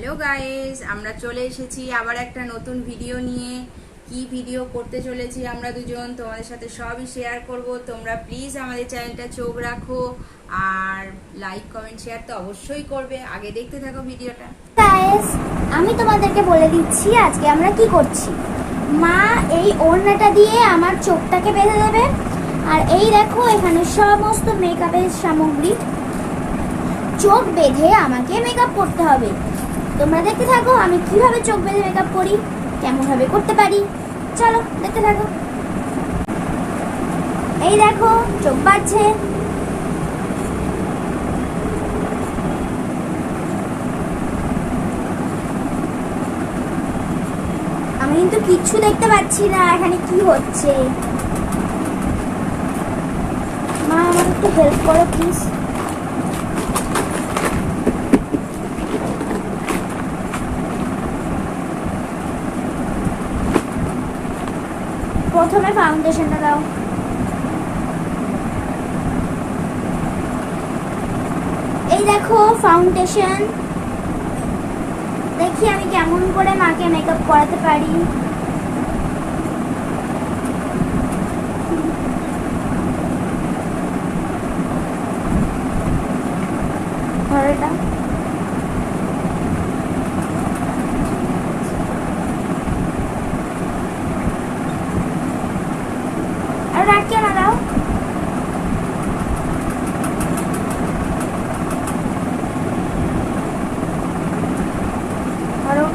Hello guys, আমরা চলে এসেছি আবার একটা নতুন ভিডিও নিয়ে। কি ভিডিও করতে চলেছি আমরা দুজন তোমাদের সাথে সবই শেয়ার করব। তোমরা প্লিজ আমাদের চ্যানেলটা চোখ রাখো আর লাইক কমেন্ট শেয়ার তো অবশ্যই করবে। আগে দেখতে থাকো ভিডিওটা। গাইস, আমি তোমাদেরকে বলে দিচ্ছি আজকে আমরা কি করছি। মা এই ওড়নাটা দিয়ে আমার চোখটাকে বেঁধে দেবে, আর এই দেখো এখানে সমস্ত মেকআপের সামগ্রী। চোখ বেঁধে আমাকে মেকআপ করতে হবে। তোমরা দেখতে থাকো আমি কিভাবে চোখ বেঁধে মেকআপ করি, কেমন ভাবে করতে পারি। চলো দেখতে থাকো। এই দেখো চোখ বাঁধছে। আমি কিন্তু কিচ্ছু দেখতে পাচ্ছি না এখানে কি হচ্ছে। মা আমাকে একটু হেল্প করো প্লিজ। প্রথমে ফাউন্ডেশনটা দাও। এই দেখো ফাউন্ডেশন। দেখি আমি কেমন করে মাকে মেকআপ করাতে পারি। ঘরটা আর রাখিও না, দাও। ধরো।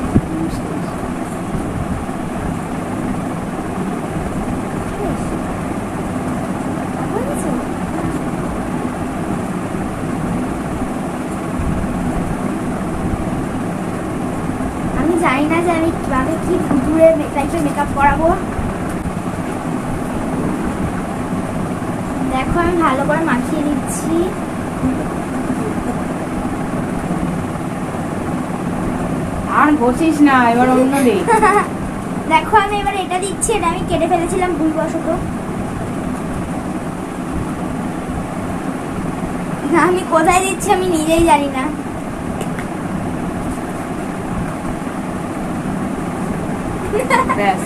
আমি জানি না যে আমি কিভাবে কি ভুতুরে টাইপের মেকআপ করাবো। দেখো আমি ভালো করে মাখিয়ে নিচ্ছি। আর বসিস না, এবার অন্য দে। দেখো আমি এবার এটা দিচ্ছি, এটা আমি কেটে ফেলেছিলাম ভুলবশত। না আমি কোথায় দিচ্ছি আমি নিজেই জানি না। ব্যাস,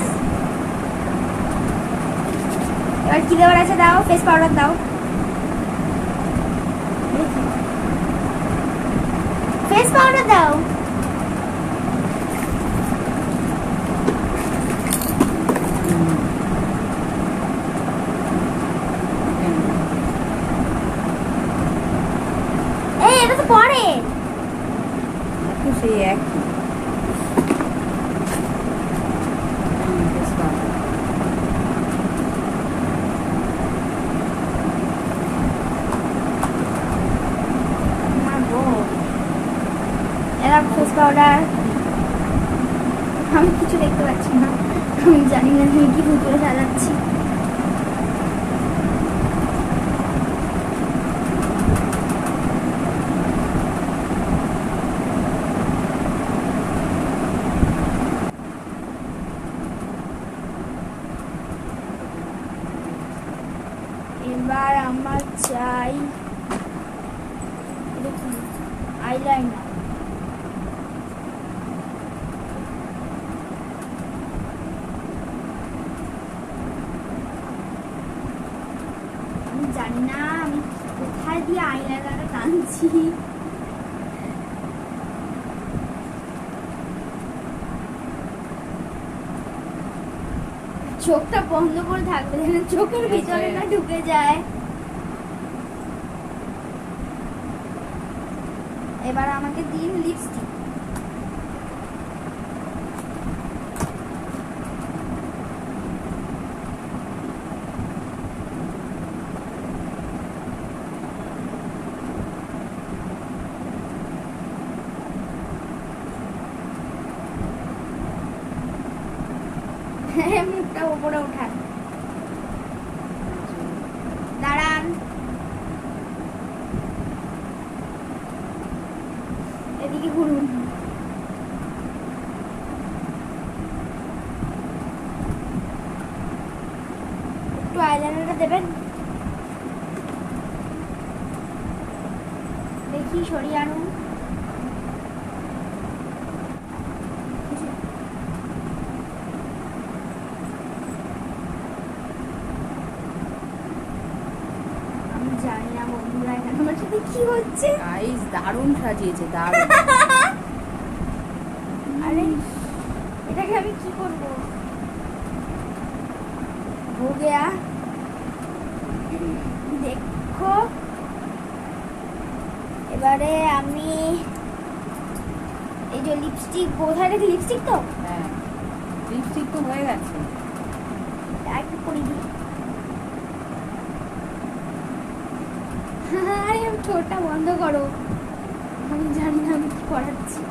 এবার কি দেওয়ার আছে দাও, ফেস পাউডার দাও। ফেস পাউডার দাও। এই এটা তো পরে। সেই একই। এরা ফেস পাউডার। আমি কিছু দেখতে পাচ্ছি না, আমি জানি না আমি কি ভুতুরে সাজাচ্ছি। এবার আমার চাই আইলাইনার। আমি জানি না আমি কোথায় দিয়ে আইলাইনারটা টানছি। চোখটা বন্ধ করে থাকবে যেন চোখের ভিতরে না ঢুকে যায়। এবার আমাকে দিন লিপস্টিক। মুখটা উপরে উঠান, দাঁড়ান। এদিকে ঘুরুন। একটু আইলাইনারটা দেবেন। দেখি সরিয়ে আনুন। আমার সাথে কি হচ্ছে? গাইস দারুণ সাজিয়েছে, দারুণ। আরে এটাকে আমি কি করব? हो गया দেখো। এবারে আমি এই যে লিপস্টিক, বোধহয় এটা লিপস্টিক তো, হ্যাঁ লিপস্টিক তো হয়ে গেছে। একটু করে দিই। আরে আমি ঠোঁটটা বন্ধ করো, আমি জানি না আমি কি করাচ্ছি।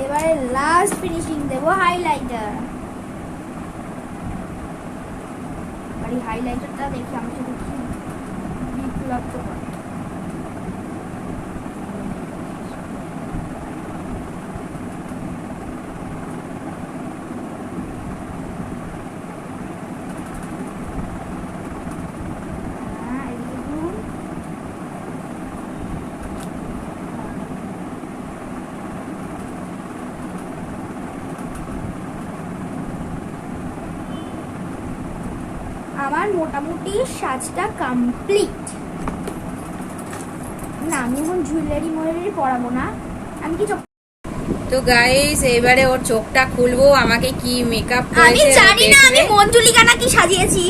এবারে লাস্ট ফিনিশিং দেবো হাইলাইটার। আর এই হাইলাইটারটা দেখি আমার সাথে কি বিপ্লব তো করে। এদিকে ঘুম। আমার মোটামুটি সাজটা কমপ্লিট। না আমি এখন জুয়েলারি মুয়েলারি পরাবো না, আমি কি তো গাইস এবারে ওর চোখটা খুলবো, আমাকে কি মেকআপ আমি করেছে জানি না আমি দেখবে। মঞ্জুলিকা না কি সাজিয়েছি।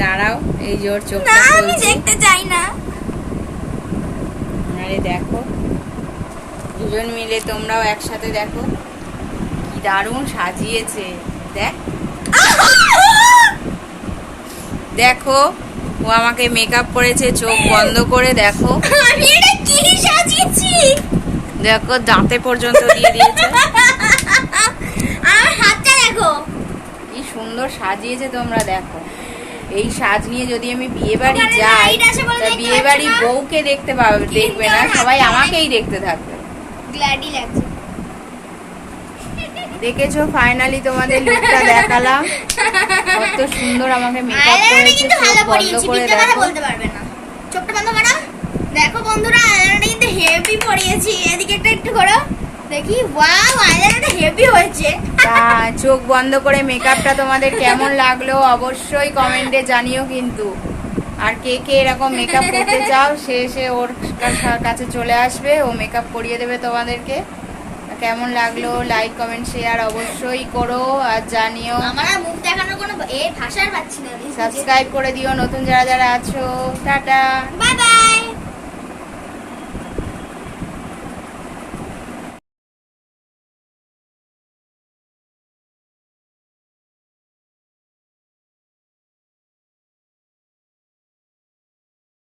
দাঁড়াও, এই যে ওর চোখটা না আমি খুলছি। দেখতে চাই না। আরে দেখো, দুজন মিলে তোমরাও একসাথে দেখো কি দারুণ সাজিয়েছে। দেখ দেখো, ও আমাকে মেকআপ করেছে চোখ বন্ধ করে। দেখো আমি এটা কি সাজিয়েছি? দেখো দাঁতে পর্যন্ত দিয়ে দিয়েছে। আমার হাতটা দেখো কি সুন্দর সাজিয়েছে, তোমরা দেখো। এই সাজ নিয়ে যদি আমি বিয়ে বাড়ি ওখানে যাই, light আছে বলে তা দেখতে বিয়ে বাড়ি পাচ্ছি না। বউকে দেখতে পাবে, দেখবে না, কিন্তু সবাই হাতটা আমাকেই দেখতে থাকবে। গ্ল্যাডি লাগছে। দেখেছো, ফাইনালি তোমাদের লুকটা দেখালাম। কত সুন্দর আমাকে মেকআপ আইলাইনারটা করেছে, কিন্তু চোখ ভালো বন্ধ পরিয়েছি, করে মিথ্যে কথা দেখো। বলতে পারবে না। চোখটা বন্ধ করো। দেখো বন্ধুরা আইলাইনারটা কিন্তু হেভি পরিয়েছি। এদিকে একটু করো দেখি। ওয়াও আইলাইনারটা হেভি হয়েছে। তা চোখ বন্ধ করে মেকআপটা তোমাদের কেমন লাগলো অবশ্যই কমেন্টে জানিও কিন্তু। আর কে কে এরকম মেকআপ করতে চাও, সে এসে ওর কাছে চলে আসবে, ও মেকআপ করিয়ে দেবে তোমাদেরকে। কেমন লাগলো লাইক কমেন্ট শেয়ার অবশ্যই করো আর জানিও। আমার আর মুখ দেখানোর কোনো ভাষার পাচ্ছি না। সাবস্ক্রাইব করে দিও নতুন যারা যারা আছো। টাটা। বাই।